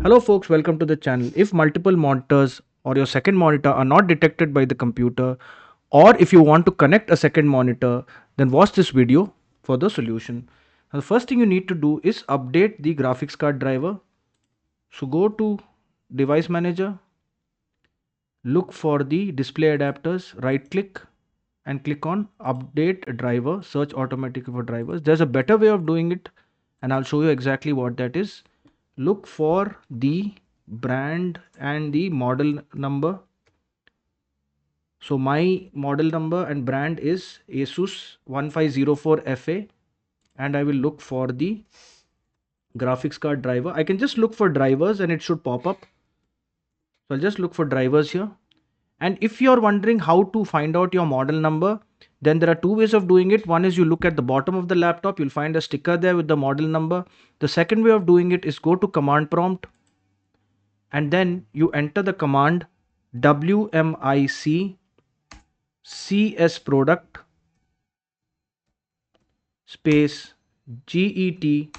Hello folks, welcome to the channel. If multiple monitors or your second monitor are not detected by the computer, or if you want to connect a second monitor, then watch this video for the solution. Now, the first thing you need to do is update the graphics card driver. So go to device manager, look for the display adapters, right click and click on update driver, search automatically for drivers. There's a better way of doing it and I'll show you exactly what that is. Look for the brand and the model number. So my model number and brand is Asus 1504FA, and I will look for the graphics card driver. I can just look for drivers and it should pop up. So I'll just look for drivers here. And if you're wondering how to find out your model number, then there are two ways of doing it. One is you look at the bottom of the laptop, you'll find a sticker there with the model number. The second way of doing it is go to command prompt and then you enter the command WMIC CS product space GETNAME.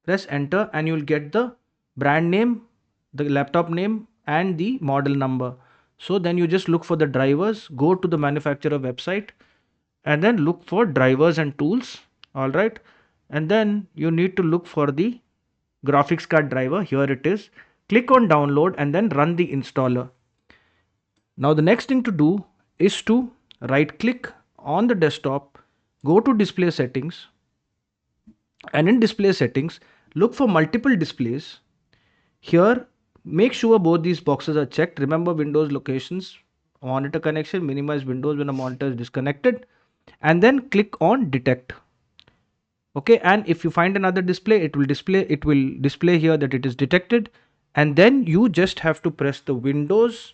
Press enter and you'll get the brand name, the laptop name and the model number. So then you just look for the drivers, go to the manufacturer website and then look for drivers and tools. All right. And then you need to look for the graphics card driver. Here it is. Click on download and then run the installer. Now the next thing to do is to right click on the desktop, go to display settings, and in display settings look for multiple displays. Here make sure both these boxes are checked. Remember Windows locations, monitor connection, minimize windows when a monitor is disconnected, and then click on detect. Okay, and if you find another display, it will display here that it is detected, and then you just have to press the Windows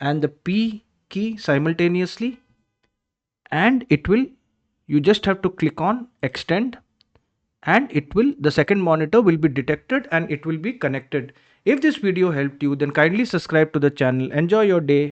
and the P key simultaneously, and it will, you just have to click on extend, and it will, the second monitor will be detected and it will be connected. If this video helped you, then kindly subscribe to the channel. Enjoy your day.